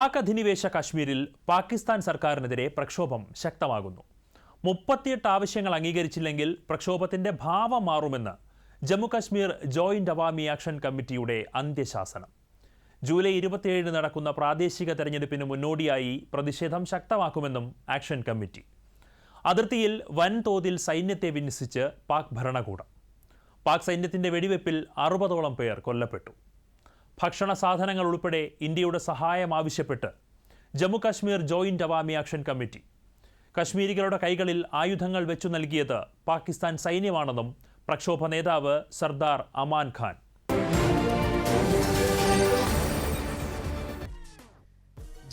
പാക് അധിനിവേശ കാശ്മീരിൽ പാകിസ്ഥാൻ സർക്കാരിനെതിരെ പ്രക്ഷോഭം ശക്തമാകുന്നു. 38 ആവശ്യങ്ങൾ അംഗീകരിച്ചില്ലെങ്കിൽ പ്രക്ഷോഭത്തിന്റെ ഭാവം മാറുമെന്ന് ജമ്മുകാശ്മീർ ജോയിന്റ് അവാമി ആക്ഷൻ കമ്മിറ്റിയുടെ അന്ത്യശാസനം. ജൂലൈ 27 നടക്കുന്ന പ്രാദേശിക തെരഞ്ഞെടുപ്പിന് മുന്നോടിയായി പ്രതിഷേധം ശക്തമാക്കുമെന്നും ആക്ഷൻ കമ്മിറ്റി. അതിർത്തിയിൽ വൻതോതിൽ സൈന്യത്തെ വിന്യസിച്ച് പാക് ഭരണകൂടം. പാക് സൈന്യത്തിന്റെ വെടിവെപ്പിൽ 60ഓളം പേർ കൊല്ലപ്പെട്ടു. ഭക്ഷണ സാധനങ്ങൾ ഉൾപ്പെടെ ഇന്ത്യയുടെ സഹായം ആവശ്യപ്പെട്ട് Jammu Kashmir joint Awami action committee. കശ്മീരികളുടെ കൈകളിൽ ആയുധങ്ങൾ വെച്ചു നൽകിയത് പാകിസ്ഥാൻ സൈന്യമാണെന്നും പ്രക്ഷോഭ നേതാവ് സർദാർ അമാൻ ഖാൻ.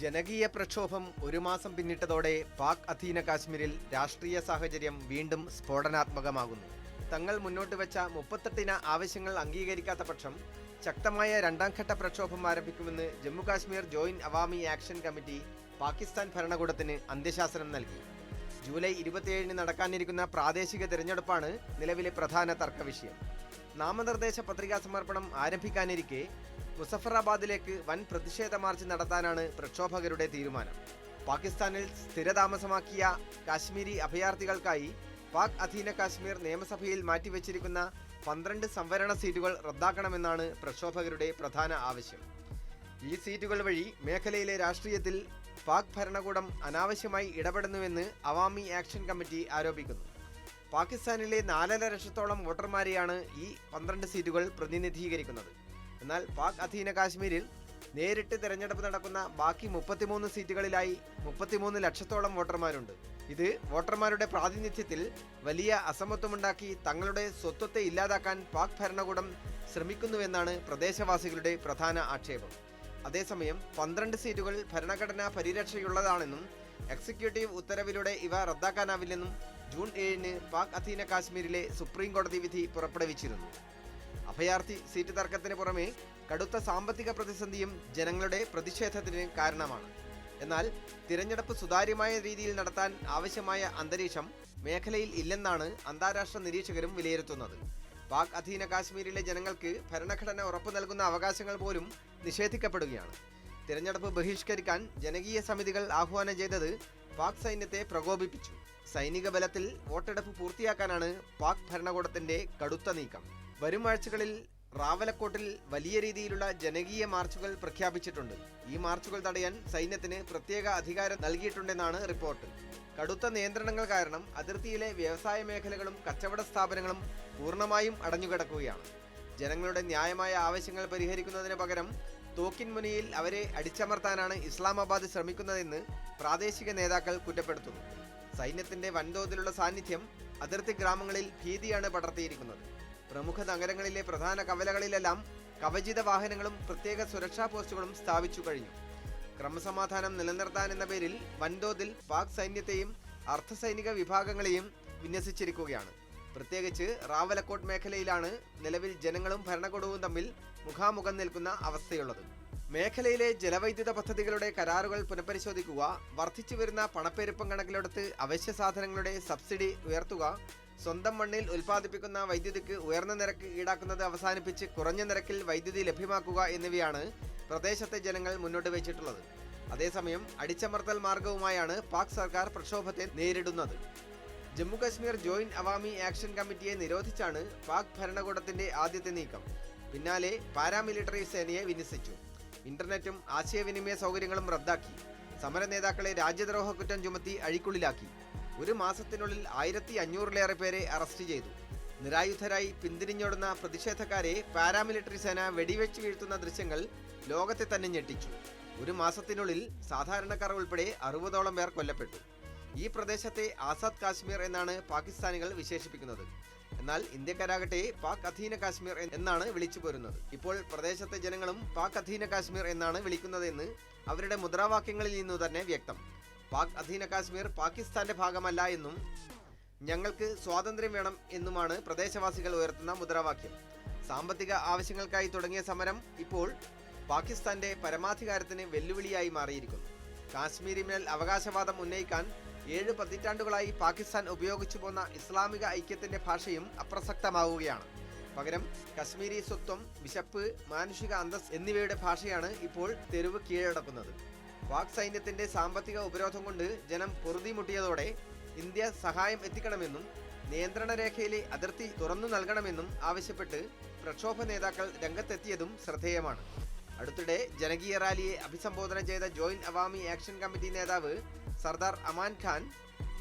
ജനകീയ പ്രക്ഷോഭം ഒരു മാസം പിന്നിട്ടതോടെ പാക് അധീന കാശ്മീരിൽ രാഷ്ട്രീയ സാഹചര്യം വീണ്ടും സ്ഫോടനാത്മകമാകുന്നു. തങ്ങൾ മുന്നോട്ട് വെച്ച 38 ആവശ്യങ്ങൾ അംഗീകരിക്കാത്ത പക്ഷം ശക്തമായ രണ്ടാംഘട്ട പ്രക്ഷോഭം ആരംഭിക്കുമെന്ന് Jammu Kashmir joint Awami action committee Pakistan ഭരണകൂടത്തിന് അന്ത്യശാസനം നൽകി. ജൂലൈ 27 നടക്കാനിരിക്കുന്ന പ്രാദേശിക തിരഞ്ഞെടുപ്പാണ് നിലവിലെ പ്രധാന തർക്കവിഷയം. നാമനിർദ്ദേശ പത്രികാ സമർപ്പണം ആരംഭിക്കാനിരിക്കെ മുസഫറാബാദിലേക്ക് വൻ പ്രതിഷേധ മാർച്ച് നടത്താനാണ് പ്രക്ഷോഭകരുടെ തീരുമാനം. പാകിസ്ഥാനിൽ സ്ഥിരതാമസമാക്കിയ കാശ്മീരി അഭയാർത്ഥികൾക്കായി പാക് അധീന കാശ്മീർ നിയമസഭയിൽ മാറ്റിവെച്ചിരിക്കുന്ന 12 സംവരണ സീറ്റുകൾ റദ്ദാക്കണമെന്നാണ് പ്രക്ഷോഭകരുടെ പ്രധാന ആവശ്യം. ഈ സീറ്റുകൾ വഴി മേഖലയിലെ രാഷ്ട്രീയത്തിൽ പാക് ഭരണകൂടം അനാവശ്യമായി ഇടപെടുന്നുവെന്ന് അവാമി ആക്ഷൻ കമ്മിറ്റി ആരോപിക്കുന്നു. പാകിസ്ഥാനിലെ 4.5 ലക്ഷത്തോളം വോട്ടർമാരെയാണ് ഈ 12 സീറ്റുകൾ പ്രതിനിധീകരിക്കുന്നത്. എന്നാൽ പാക് അധീന കാശ്മീരിൽ നേരിട്ട് തെരഞ്ഞെടുപ്പ് നടക്കുന്ന ബാക്കി 33 സീറ്റുകളിലായി 33 ലക്ഷത്തോളം വോട്ടർമാരുണ്ട്. ഇത് വോട്ടർമാരുടെ പ്രാതിനിധ്യത്തിൽ വലിയ അസമത്വമുണ്ടാക്കി തങ്ങളുടെ സ്വത്വത്തെ ഇല്ലാതാക്കാൻ പാക് ഭരണകൂടം ശ്രമിക്കുന്നുവെന്നാണ് പ്രദേശവാസികളുടെ പ്രധാന ആക്ഷേപം. അതേസമയം 12 സീറ്റുകൾ ഭരണഘടനാ പരിരക്ഷയുള്ളതാണെന്നും എക്സിക്യൂട്ടീവ് ഉത്തരവിലൂടെ ഇവ റദ്ദാക്കാനാവില്ലെന്നും ജൂൺ 7 പാക് അധീന കാശ്മീരിലെ സുപ്രീം കോടതി വിധി പുറപ്പെടുവിച്ചിരുന്നു. അഭയാർത്ഥി സീറ്റ് തർക്കത്തിന് പുറമെ കടുത്ത സാമ്പത്തിക പ്രതിസന്ധിയും ജനങ്ങളുടെ പ്രതിഷേധത്തിന് കാരണമാണ്. എന്നാൽ തിരഞ്ഞെടുപ്പ് സുതാര്യമായ രീതിയിൽ നടത്താൻ ആവശ്യമായ അന്തരീക്ഷം മേഖലയിൽ ഇല്ലെന്നാണ് അന്താരാഷ്ട്ര നിരീക്ഷകരും വിലയിരുത്തുന്നത്. പാക് അധീന കാശ്മീരിലെ ജനങ്ങൾക്ക് ഭരണഘടന ഉറപ്പു നൽകുന്ന അവകാശങ്ങൾ പോലും നിഷേധിക്കപ്പെടുകയാണ്. തിരഞ്ഞെടുപ്പ് ബഹിഷ്കരിക്കാൻ ജനകീയ സമിതികൾ ആഹ്വാനം ചെയ്തത് പാക് സൈന്യത്തെ പ്രകോപിപ്പിച്ചു. സൈനിക ബലത്തിൽ വോട്ടെടുപ്പ് പൂർത്തിയാക്കാനാണ് പാക് ഭരണകൂടത്തിന്റെ കടുത്ത നീക്കം. വരും ആഴ്ചകളിൽ റാവലക്കോട്ടിൽ വലിയ രീതിയിലുള്ള ജനകീയ മാർച്ചുകൾ പ്രഖ്യാപിച്ചിട്ടുണ്ട്. ഈ മാർച്ചുകൾ തടയാൻ സൈന്യത്തിന് പ്രത്യേക അധികാരം നൽകിയിട്ടുണ്ടെന്നാണ് റിപ്പോർട്ട്. കടുത്ത നിയന്ത്രണങ്ങൾ കാരണം അതിർത്തിയിലെ വ്യവസായ മേഖലകളും കച്ചവട സ്ഥാപനങ്ങളും പൂർണ്ണമായും അടഞ്ഞുകിടക്കുകയാണ്. ജനങ്ങളുടെ ന്യായമായ ആവശ്യങ്ങൾ പരിഹരിക്കുന്നതിന് പകരം തോക്കിൻ മുനയിൽ അവരെ അടിച്ചമർത്താനാണ് ഇസ്ലാമാബാദ് ശ്രമിക്കുന്നതെന്ന് പ്രാദേശിക നേതാക്കൾ കുറ്റപ്പെടുത്തുന്നു. സൈന്യത്തിന്റെ വൻതോതിലുള്ള സാന്നിധ്യം അതിർത്തി ഗ്രാമങ്ങളിൽ ഭീതിയാണ് പടർത്തിയിരിക്കുന്നത്. പ്രമുഖ നഗരങ്ങളിലെ പ്രധാന കവലകളിലെല്ലാം കവചിത വാഹനങ്ങളും പ്രത്യേക സുരക്ഷാ പോസ്റ്റുകളും സ്ഥാപിച്ചു കഴിഞ്ഞു. ക്രമസമാധാനം നിലനിർത്താനെന്ന പേരിൽ വൻതോതിൽ പാക് സൈന്യത്തെയും അർദ്ധസൈനിക വിഭാഗങ്ങളെയും വിന്യസിച്ചിരിക്കുകയാണ്. പ്രത്യേകിച്ച് റാവലക്കോട്ട് മേഖലയിലാണ് നിലവിൽ ജനങ്ങളും ഭരണകൂടവും തമ്മിൽ മുഖാമുഖം നിൽക്കുന്ന അവസ്ഥയുള്ളത്. മേഖലയിലെ ജലവൈദ്യുത പദ്ധതികളുടെ കരാറുകൾ പുനഃപരിശോധിക്കുക, വർദ്ധിച്ചു വരുന്ന പണപ്പെരുപ്പം കണക്കിലെടുത്ത് അവശ്യ സാധനങ്ങളുടെ സബ്സിഡി ഉയർത്തുക, സ്വന്തം മണ്ണിൽ ഉൽപ്പാദിപ്പിക്കുന്ന വൈദ്യുതിക്ക് ഉയർന്ന നിരക്ക് ഈടാക്കുന്നത് അവസാനിപ്പിച്ച് കുറഞ്ഞ നിരക്കിൽ വൈദ്യുതി ലഭ്യമാക്കുക എന്നിവയാണ് പ്രദേശത്തെ ജനങ്ങൾ മുന്നോട്ട് വെച്ചിട്ടുള്ളത്. അതേസമയം അടിച്ചമർത്തൽ മാർഗവുമായാണ് പാക് സർക്കാർ പ്രക്ഷോഭത്തെ നേരിടുന്നത്. ജമ്മുകാശ്മീർ ജോയിന്റ് അവാമി ആക്ഷൻ കമ്മിറ്റിയെ നിരോധിച്ചാണ് പാക് ഭരണകൂടത്തിന്റെ ആദ്യത്തെ നീക്കം. പിന്നാലെ പാരാമിലിറ്ററി സേനയെ വിന്യസിച്ചു. ഇന്റർനെറ്റും ആശയവിനിമയ സൗകര്യങ്ങളും റദ്ദാക്കി. സമര നേതാക്കളെ രാജ്യദ്രോഹ കുറ്റം ചുമത്തി അഴിക്കുള്ളിലാക്കി. ഒരു മാസത്തിനുള്ളിൽ 1500-ലേറെ പേരെ അറസ്റ്റ് ചെയ്തു. നിരായുധരായി പിന്തിരിഞ്ഞോടുന്ന പ്രതിഷേധക്കാരെ പാരാമിലിറ്ററി സേന വെടിവെച്ച് വീഴ്ത്തുന്ന ദൃശ്യങ്ങൾ ലോകത്തെ തന്നെ ഞെട്ടിച്ചു. ഒരു മാസത്തിനുള്ളിൽ സാധാരണക്കാർ ഉൾപ്പെടെ 60ഓളം പേർ കൊല്ലപ്പെട്ടു. ഈ പ്രദേശത്തെ ആസാദ് കാശ്മീർ എന്നാണ് പാകിസ്ഥാനികൾ വിശേഷിപ്പിക്കുന്നത്. എന്നാൽ ഇന്ത്യക്കാരാകട്ടെ പാക് അധീന കാശ്മീർ എന്നാണ് വിളിച്ചു പോരുന്നത്. ഇപ്പോൾ പ്രദേശത്തെ ജനങ്ങളും പാക് അധീന കാശ്മീർ എന്നാണ് വിളിക്കുന്നതെന്ന് അവരുടെ മുദ്രാവാക്യങ്ങളിൽ നിന്നു തന്നെ വ്യക്തം. പാക് അധീന കാശ്മീർ പാകിസ്ഥാന്റെ ഭാഗമല്ല എന്നും ഞങ്ങൾക്ക് സ്വാതന്ത്ര്യം വേണം എന്നുമാണ് പ്രദേശവാസികൾ ഉയർത്തുന്ന മുദ്രാവാക്യം. സാമ്പത്തിക ആവശ്യങ്ങൾക്കായി തുടങ്ങിയ സമരം ഇപ്പോൾ പാകിസ്ഥാന്റെ പരമാധികാരത്തിന് വെല്ലുവിളിയായി മാറിയിരിക്കുന്നു. കാശ്മീരി മേൽ അവകാശവാദം ഉന്നയിക്കാൻ 7 പതിറ്റാണ്ടുകളായി പാകിസ്ഥാൻ ഉപയോഗിച്ചു പോന്ന ഇസ്ലാമിക ഐക്യത്തിന്റെ ഭാഷയും അപ്രസക്തമാവുകയാണ്. പകരം കശ്മീരി സ്വത്വം, വിശപ്പ്, മാനുഷിക അന്തസ് എന്നിവയുടെ ഭാഷയാണ് ഇപ്പോൾ തെരുവ് കീഴടക്കുന്നത്. പാക് സൈന്യത്തിന്റെ സാമ്പത്തിക ഉപരോധം കൊണ്ട് ജനം പൊറുതിമുട്ടിയതോടെ ഇന്ത്യ സഹായം എത്തിക്കണമെന്നും നിയന്ത്രണ രേഖയിലെ അതിർത്തി തുറന്നു നൽകണമെന്നും ആവശ്യപ്പെട്ട് പ്രക്ഷോഭ നേതാക്കൾ രംഗത്തെത്തിയതും ശ്രദ്ധേയമാണ്. അടുത്തിടെ ജനകീയ റാലിയെ അഭിസംബോധന ചെയ്ത ജോയിന്റ് അവാമി ആക്ഷൻ കമ്മിറ്റി നേതാവ് സർദാർ അമാൻ ഖാൻ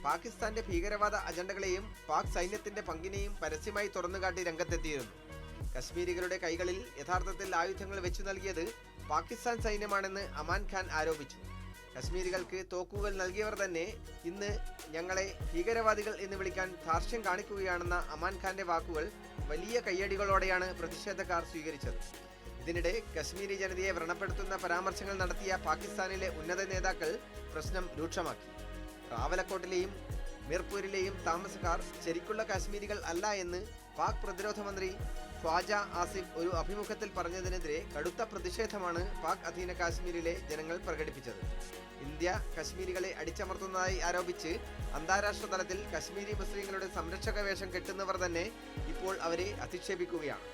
പാകിസ്ഥാന്റെ ഭീകരവാദ അജണ്ടകളെയും പാക് സൈന്യത്തിന്റെ പങ്കിനെയും പരസ്യമായി തുറന്നുകാട്ടി രംഗത്തെത്തിയിരുന്നു. കശ്മീരികളുടെ കൈകളിൽ യഥാർത്ഥത്തിൽ ആയുധങ്ങൾ വെച്ചു നൽകിയത് പാകിസ്ഥാൻ സൈന്യമാണെന്ന് അമാൻ ഖാൻ ആരോപിച്ചു. കശ്മീരികൾക്ക് തോക്കുകൾ നൽകിയവർ തന്നെ ഇന്ന് ഞങ്ങളെ ഭീകരവാദികൾ എന്ന് വിളിക്കാൻ ധാർഷ്ട്യം കാണിക്കുകയാണെന്ന അമാൻ ഖാന്റെ വാക്കുകൾ വലിയ കയ്യടികളോടെയാണ് പ്രതിഷേധക്കാർ സ്വീകരിച്ചത്. ഇതിനിടെ കശ്മീരി ജനതയെ വ്രണപ്പെടുത്തുന്ന പരാമർശങ്ങൾ നടത്തിയ പാകിസ്ഥാനിലെ ഉന്നത നേതാക്കൾ പ്രശ്നം രൂക്ഷമാക്കി. റാവലക്കോട്ടിലെയും മിർപൂരിലെയും താമസക്കാർ ശരിക്കുള്ള കാശ്മീരികൾ അല്ല എന്ന് പാക് പ്രതിരോധ മന്ത്രി ഖ്വാജ ആസിഫ് ഒരു അഭിമുഖത്തിൽ പറഞ്ഞതിനെതിരെ കടുത്ത പ്രതിഷേധമാണ് പാക് അധീന കാശ്മീരിലെ ജനങ്ങൾ പ്രകടിപ്പിച്ചത്. ഇന്ത്യ കശ്മീരികളെ അടിച്ചമർത്തുന്നതായി ആരോപിച്ച് അന്താരാഷ്ട്ര തലത്തിൽ കശ്മീരി മുസ്ലിങ്ങളുടെ സംരക്ഷക വേഷം കെട്ടുന്നവർ തന്നെ ഇപ്പോൾ അവരെ അധിക്ഷേപിക്കുകയാണ്.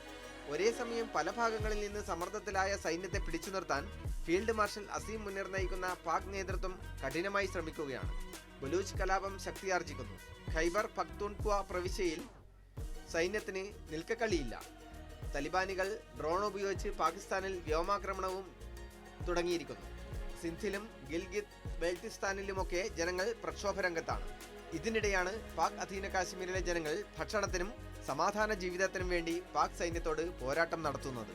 ഒരേ സമയം പല ഭാഗങ്ങളിൽ നിന്ന് സമ്മർദ്ദത്തിലായ സൈന്യത്തെ പിടിച്ചു നിർത്താൻ ഫീൽഡ് മാർഷൽ അസീം മുനീർ നയിക്കുന്ന പാക് നേതൃത്വം കഠിനമായി ശ്രമിക്കുകയാണ്. ബലൂച്ച് കലാപം ശക്തിയാർജിക്കുന്നു. ഖൈബർ പഖ്തൂൺഖ്വ പ്രവിശ്യയിൽ സൈന്യത്തിന് നിൽക്കക്കളിയില്ല. തലിബാനികൾ ഡ്രോൺ ഉപയോഗിച്ച് പാകിസ്ഥാനിൽ വ്യോമാക്രമണവും തുടങ്ങിയിരിക്കുന്നു. സിന്ധിലും ഗിൽഗിത് ബെൽറ്റിസ്ഥാനിലുമൊക്കെ ജനങ്ങൾ പ്രക്ഷോഭ രംഗത്താണ്. ഇതിനിടെയാണ് പാക് അധീന കാശ്മീരിലെ ജനങ്ങൾ ഭക്ഷണത്തിനും സമാധാന ജീവിതത്തിനും വേണ്ടി പാക് സൈന്യത്തോട് പോരാട്ടം നടത്തുന്നത്.